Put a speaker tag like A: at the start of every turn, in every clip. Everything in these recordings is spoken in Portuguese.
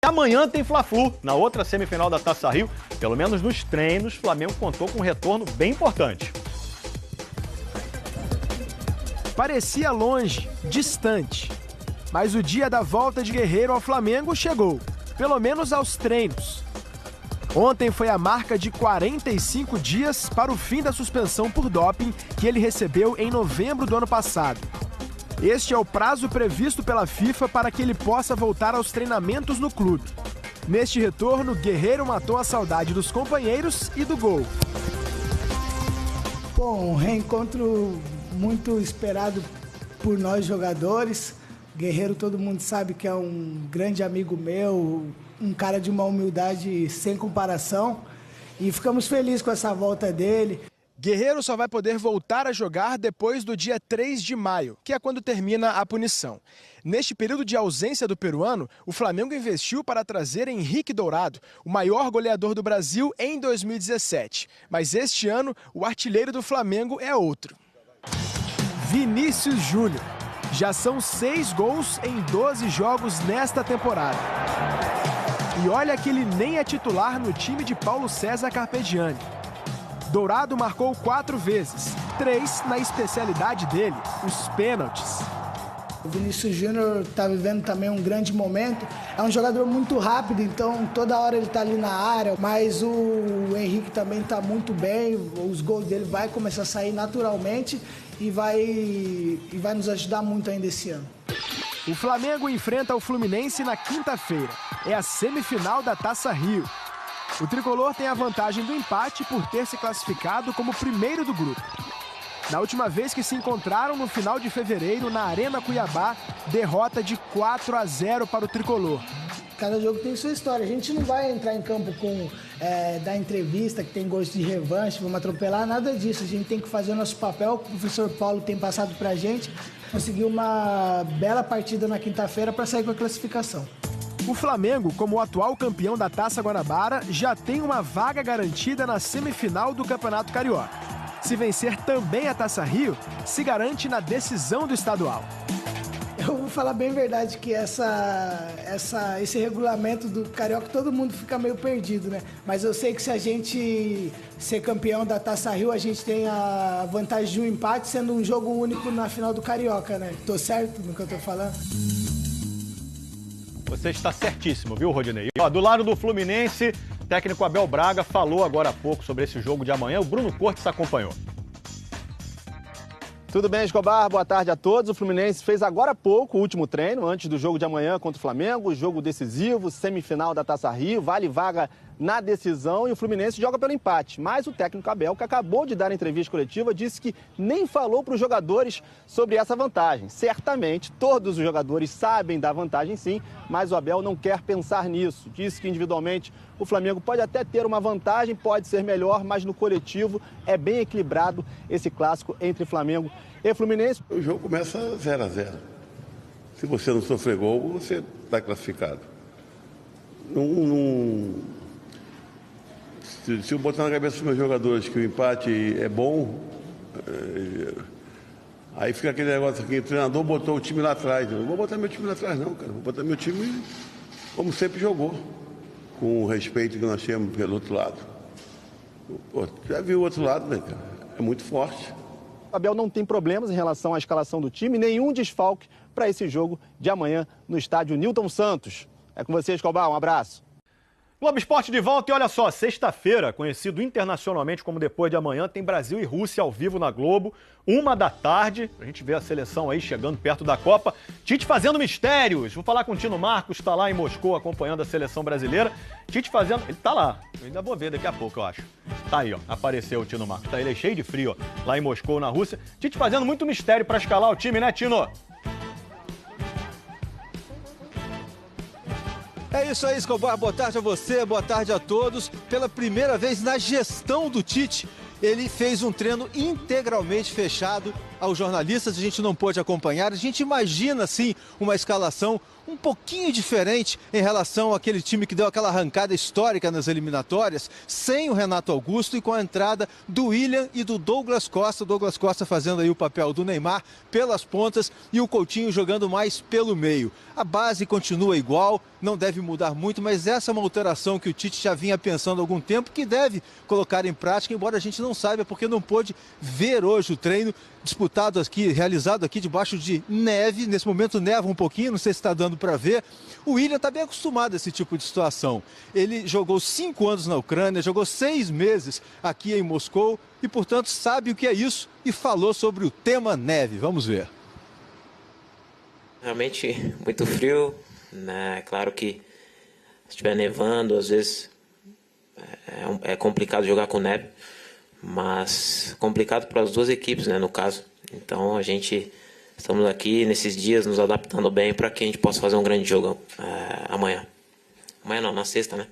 A: Amanhã tem Fla-Flu, na outra semifinal da Taça Rio. Pelo menos nos treinos, o Flamengo contou com um retorno bem importante.
B: Parecia longe, distante. Mas o dia da volta de Guerreiro ao Flamengo chegou, pelo menos aos treinos. Ontem foi a marca de 45 dias para o fim da suspensão por doping que ele recebeu em novembro do ano passado. Este é o prazo previsto pela FIFA para que ele possa voltar aos treinamentos no clube. Neste retorno, Guerreiro matou a saudade dos companheiros e do gol.
C: Bom, um reencontro muito esperado por nós jogadores. Guerreiro, todo mundo sabe que é um grande amigo meu, um cara de uma humildade sem comparação. E ficamos felizes com essa volta dele.
B: Guerreiro só vai poder voltar a jogar depois do dia 3 de maio, que é quando termina a punição. Neste período de ausência do peruano, o Flamengo investiu para trazer Henrique Dourado, o maior goleador do Brasil em 2017. Mas este ano, o artilheiro do Flamengo é outro. Vinícius Júnior. Já são 6 gols em 12 jogos nesta temporada. E olha que ele nem é titular no time de Paulo César Carpegiani. Dourado marcou 4 vezes, 3 na especialidade dele, os pênaltis.
C: O Vinícius Júnior está vivendo também um grande momento. É um jogador muito rápido, então toda hora ele está ali na área. Mas o Henrique também está muito bem, os gols dele vai começar a sair naturalmente e vai nos ajudar muito ainda esse ano.
B: O Flamengo enfrenta o Fluminense na quinta-feira. É a semifinal da Taça Rio. O tricolor tem a vantagem do empate por ter se classificado como primeiro do grupo. Na última vez que se encontraram no final de fevereiro na Arena Cuiabá, derrota de 4-0 para o tricolor.
C: Cada jogo tem sua história. A gente não vai entrar em campo com dar entrevista, que tem gosto de revanche, vamos atropelar, nada disso. A gente tem que fazer o nosso papel, o professor Paulo tem passado para a gente. Conseguir uma bela partida na quinta-feira para sair com a classificação.
B: O Flamengo, como o atual campeão da Taça Guanabara, já tem uma vaga garantida na semifinal do Campeonato Carioca. Se vencer também a Taça Rio, se garante na decisão do estadual.
C: Eu vou falar bem a verdade que esse regulamento do Carioca, todo mundo fica meio perdido, né? Mas eu sei que se a gente ser campeão da Taça Rio, a gente tem a vantagem de um empate, sendo um jogo único na final do Carioca, né? Tô certo no que eu tô falando?
A: Você está certíssimo, viu, Rodinei? Ó, do lado do Fluminense, o técnico Abel Braga falou agora há pouco sobre esse jogo de amanhã. O Bruno Cortes acompanhou.
D: Tudo bem, Escobar? Boa tarde a todos. O Fluminense fez agora há pouco o último treino, antes do jogo de amanhã contra o Flamengo, jogo decisivo, semifinal da Taça Rio, vale vaga na decisão e o Fluminense joga pelo empate. Mas o técnico Abel, que acabou de dar a entrevista coletiva, disse que nem falou para os jogadores sobre essa vantagem. Certamente, todos os jogadores sabem da vantagem sim, mas o Abel não quer pensar nisso. Disse que individualmente o Flamengo pode até ter uma vantagem, pode ser melhor, mas no coletivo é bem equilibrado esse clássico entre Flamengo e Fluminense.
E: O jogo começa 0-0. Se você não sofrer gol, você está classificado. Se eu botar na cabeça dos meus jogadores que o empate é bom, aí fica aquele negócio aqui, o treinador botou o time lá atrás. Eu não vou botar meu time lá atrás não, cara. Vou botar meu time como sempre jogou, com o respeito que nós temos pelo outro lado. Pô, já viu o outro lado, né, cara? É muito forte.
D: O Abel não tem problemas em relação à escalação do time, nenhum desfalque para esse jogo de amanhã no estádio Nilton Santos. É com você, Escobar, um abraço.
A: Globo Esporte de volta e olha só, sexta-feira, conhecido internacionalmente como Depois de Amanhã, tem Brasil e Rússia ao vivo na Globo, 1h, a gente vê a seleção aí chegando perto da Copa. Tite fazendo mistérios, vou falar com o Tino Marcos, está lá em Moscou acompanhando a seleção brasileira. Tite fazendo, ele tá lá, eu ainda vou ver daqui a pouco, eu acho. Tá aí, ó, apareceu o Tino Marcos, tá, ele é cheio de frio, ó, lá em Moscou, na Rússia. Tite fazendo muito mistério para escalar o time, né, Tino?
F: É isso aí, Escobar. Boa tarde a você, boa tarde a todos. Pela primeira vez na gestão do Tite, ele fez um treino integralmente fechado aos jornalistas, a gente não pôde acompanhar. A gente imagina, assim, uma escalação um pouquinho diferente em relação àquele time que deu aquela arrancada histórica nas eliminatórias, sem o Renato Augusto e com a entrada do William e do Douglas Costa. O Douglas Costa fazendo aí o papel do Neymar pelas pontas e o Coutinho jogando mais pelo meio. A base continua igual, não deve mudar muito, mas essa é uma alteração que o Tite já vinha pensando há algum tempo, que deve colocar em prática, embora a gente não saiba, porque não pôde ver hoje o treino disputado aqui, realizado aqui debaixo de neve. Nesse momento neva um pouquinho, não sei se está dando para ver. O William está bem acostumado a esse tipo de situação. Ele jogou 5 anos na Ucrânia, jogou 6 meses aqui em Moscou e, portanto, sabe o que é isso e falou sobre o tema neve. Vamos ver.
G: Realmente muito frio, né? Claro que se estiver nevando, às vezes é complicado jogar com neve, mas complicado para as duas equipes, né, no caso. Então estamos aqui nesses dias nos adaptando bem para que a gente possa fazer um grande jogo amanhã. Amanhã não, na sexta, né?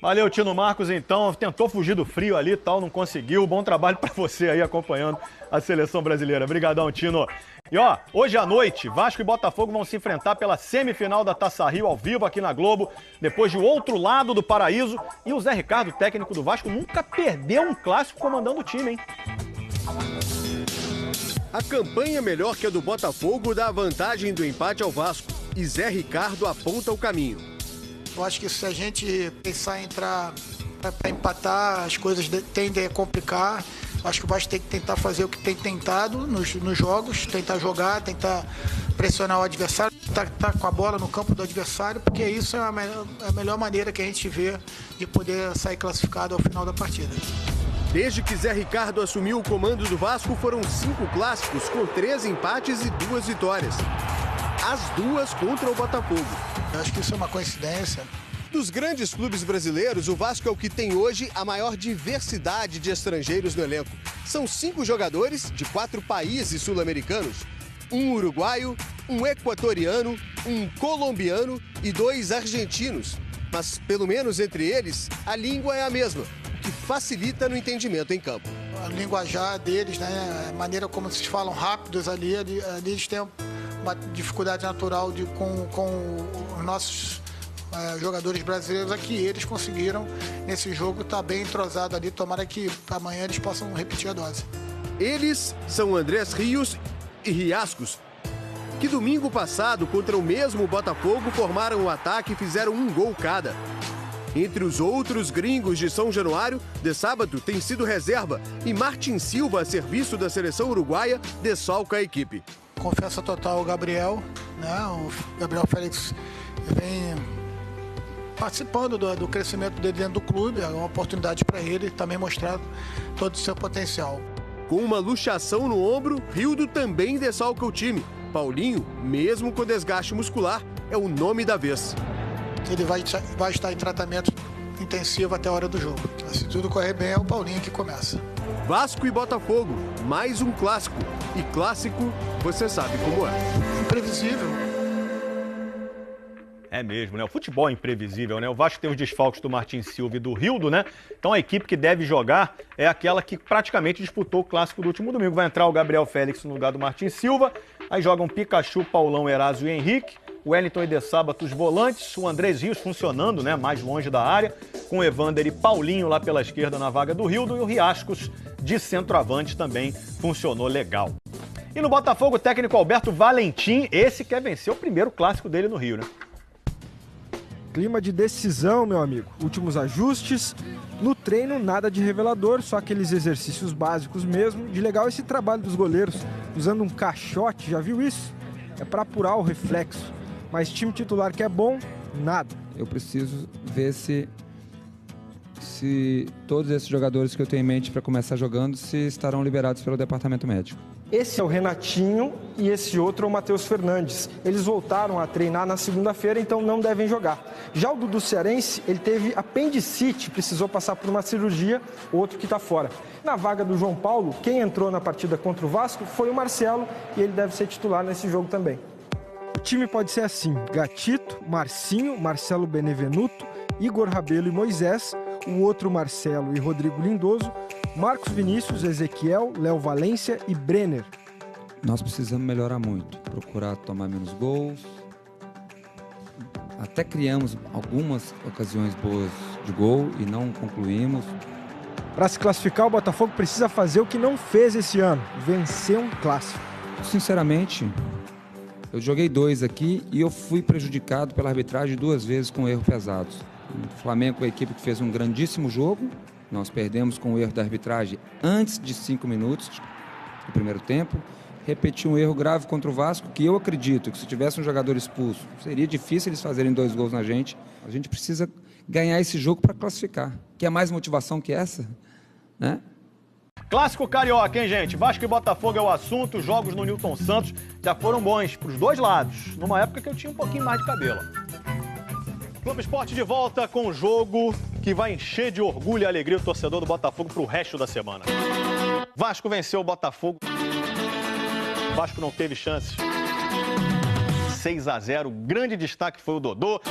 A: Valeu, Tino Marcos, então. Tentou fugir do frio ali e tal, não conseguiu. Bom trabalho para você aí acompanhando a seleção brasileira. Obrigadão, Tino. E ó, hoje à noite, Vasco e Botafogo vão se enfrentar pela semifinal da Taça Rio ao vivo aqui na Globo, depois de outro lado do paraíso. E o Zé Ricardo, técnico do Vasco, nunca perdeu um clássico comandando o time, hein?
H: A campanha melhor que a do Botafogo dá a vantagem do empate ao Vasco. E Zé Ricardo aponta o caminho.
I: Eu acho que se a gente pensar em entrar para empatar, as coisas tendem a complicar. Acho que o Vasco tem que tentar fazer o que tem tentado nos jogos, tentar jogar, tentar pressionar o adversário, estar com a bola no campo do adversário, porque isso é a melhor maneira que a gente vê de poder sair classificado ao final da partida.
H: Desde que Zé Ricardo assumiu o comando do Vasco, foram 5 clássicos, com 3 empates e 2 vitórias. As 2 contra o Botafogo.
I: Eu acho que isso é uma coincidência.
H: Dos grandes clubes brasileiros, o Vasco é o que tem hoje a maior diversidade de estrangeiros no elenco. São 5 jogadores de 4 países sul-americanos. Um uruguaio, um equatoriano, um colombiano e 2 argentinos. Mas, pelo menos entre eles, a língua é a mesma, o que facilita no entendimento em campo.
I: A linguajar deles, né, a maneira como eles falam rápidos ali eles têm uma dificuldade natural com os nossos jogadores brasileiros aqui. Eles conseguiram, nesse jogo, estar bem entrosado ali. Tomara que amanhã eles possam repetir a dose.
H: Eles são Andrés Rios e Riascos, que domingo passado, contra o mesmo Botafogo, formaram o ataque e fizeram 1 gol cada. Entre os outros gringos de São Januário, de sábado tem sido reserva e Martin Silva, a serviço da seleção uruguaia, desfalca a equipe.
I: Confiança total ao Gabriel, né? O Gabriel Félix vem participando do crescimento dele dentro do clube, é uma oportunidade para ele também mostrar todo o seu potencial.
H: Com uma luxação no ombro, Rildo também desfalca o time. Paulinho, mesmo com desgaste muscular, é o nome da vez.
I: Ele vai estar em tratamento intensivo até a hora do jogo. Se tudo correr bem, é o Paulinho que começa.
H: Vasco e Botafogo, mais um clássico. E clássico, você sabe como é.
I: Imprevisível.
A: É mesmo, né? O futebol é imprevisível, né? O Vasco tem os desfalques do Martin Silva e do Rildo, né? Então a equipe que deve jogar é aquela que praticamente disputou o clássico do último domingo. Vai entrar o Gabriel Félix no lugar do Martin Silva. Aí jogam Pikachu, Paulão, Erásio e Henrique. O Wellington e De Sábato, os volantes. O Andrés Rios funcionando, né? Mais longe da área. Com o Evander e Paulinho lá pela esquerda na vaga do Rildo. E o Riascos de centroavante também funcionou legal. E no Botafogo, o técnico Alberto Valentim. Esse quer vencer o primeiro clássico dele no Rio, né?
B: Clima de decisão, meu amigo. Últimos ajustes. No treino, nada de revelador, só aqueles exercícios básicos mesmo. De legal esse trabalho dos goleiros, usando um caixote, já viu isso? É para apurar o reflexo. Mas time titular que é bom, nada.
J: Eu preciso ver se todos esses jogadores que eu tenho em mente para começar jogando, se estarão liberados pelo departamento médico.
B: Esse é o Renatinho e esse outro é o Matheus Fernandes. Eles voltaram a treinar na segunda-feira, então não devem jogar. Já o Dudu Cearense, ele teve apendicite, precisou passar por uma cirurgia, outro que está fora. Na vaga do João Paulo, quem entrou na partida contra o Vasco foi o Marcelo e ele deve ser titular nesse jogo também. O time pode ser assim: Gatito, Marcinho, Marcelo Benevenuto, Igor Rabelo e Moisés, o outro Marcelo e Rodrigo Lindoso, Marcos Vinícius, Ezequiel, Léo Valência e Brenner.
J: Nós precisamos melhorar muito, procurar tomar menos gols. Até criamos algumas ocasiões boas de gol e não concluímos.
B: Para se classificar, o Botafogo precisa fazer o que não fez esse ano, vencer um clássico.
J: Sinceramente, eu joguei 2 aqui e eu fui prejudicado pela arbitragem 2 vezes com erros pesados. O Flamengo é a equipe que fez um grandíssimo jogo. Nós perdemos com o erro da arbitragem antes de 5 minutos do primeiro tempo. Repetiu um erro grave contra o Vasco, que eu acredito que se tivesse um jogador expulso, seria difícil eles fazerem 2 gols na gente. A gente precisa ganhar esse jogo para classificar. Quer mais motivação que essa? Né?
A: Clássico carioca, hein, gente? Vasco e Botafogo é o assunto. Os jogos no Newton Santos já foram bons para os dois lados, numa época que eu tinha um pouquinho mais de cabelo. Clube Esporte de volta com um jogo que vai encher de orgulho e alegria o torcedor do Botafogo para o resto da semana. Vasco venceu o Botafogo. Vasco não teve chances. 6-0, grande destaque foi o Dodô.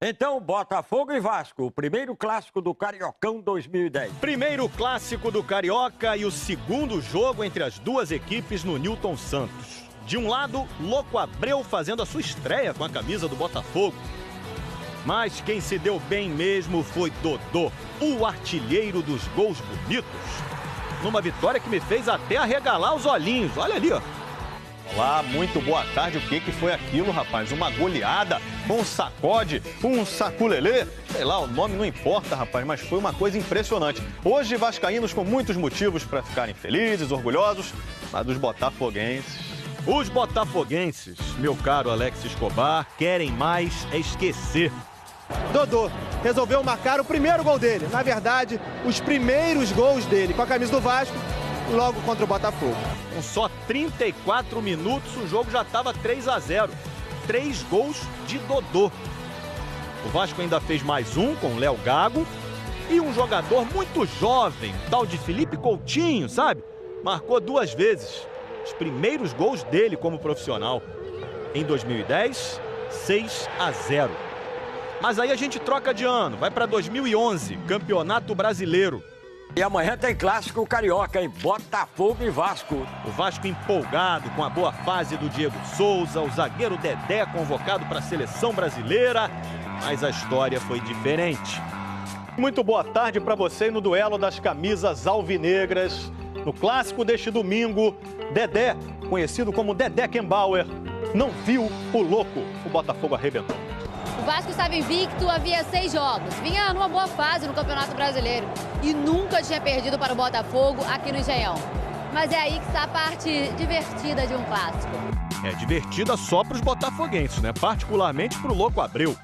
K: Então, Botafogo e Vasco, o primeiro clássico do Cariocão 2010.
A: Primeiro clássico do Carioca e o segundo jogo entre as duas equipes no Newton Santos. De um lado, Louco Abreu fazendo a sua estreia com a camisa do Botafogo. Mas quem se deu bem mesmo foi Dodô, o artilheiro dos gols bonitos. Numa vitória que me fez até arregalar os olhinhos. Olha ali, ó. Olá, muito boa tarde. O que foi aquilo, rapaz? Uma goleada, um sacode, um saculelê. Sei lá, o nome não importa, rapaz, mas foi uma coisa impressionante. Hoje, vascaínos com muitos motivos para ficarem felizes, orgulhosos, mas dos botafoguenses. Os botafoguenses, meu caro Alex Escobar, querem mais esquecer.
D: Dodô resolveu marcar o primeiro gol dele. Na verdade, os primeiros gols dele com a camisa do Vasco, logo contra o Botafogo.
A: Com só 34 minutos, o jogo já estava 3-0. 3 gols de Dodô. O Vasco ainda fez mais um com o Léo Gago. E um jogador muito jovem, tal de Felipe Coutinho, sabe? Marcou 2 vezes. Os primeiros gols dele como profissional. Em 2010, 6-0. Mas aí a gente troca de ano, vai para 2011, Campeonato Brasileiro.
K: E amanhã tem clássico carioca, em Botafogo e Vasco.
A: O Vasco empolgado com a boa fase do Diego Souza, o zagueiro Dedé convocado para a seleção brasileira, mas a história foi diferente. Muito boa tarde para você no duelo das camisas alvinegras. No clássico deste domingo, Dedé, conhecido como Dedé Kembauer, não viu o louco. O Botafogo arrebentou.
L: O Vasco estava invicto, havia 6 jogos. Vinha numa boa fase no Campeonato Brasileiro e nunca tinha perdido para o Botafogo aqui no Engenhão. Mas é aí que está a parte divertida de um clássico.
A: É divertida só para os botafoguenses, né? Particularmente para o Louco Abreu.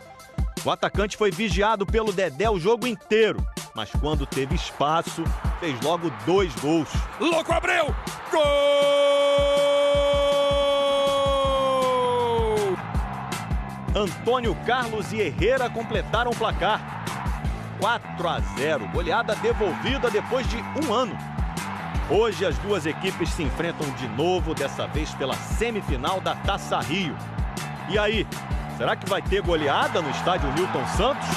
A: O atacante foi vigiado pelo Dedé o jogo inteiro, mas quando teve espaço, fez logo 2 gols.
K: Louco Abreu! Gol!
A: Antônio Carlos e Herrera completaram o placar. 4-0, goleada devolvida depois de 1 ano. Hoje as duas equipes se enfrentam de novo, dessa vez pela semifinal da Taça Rio. E aí, será que vai ter goleada no estádio Newton Santos?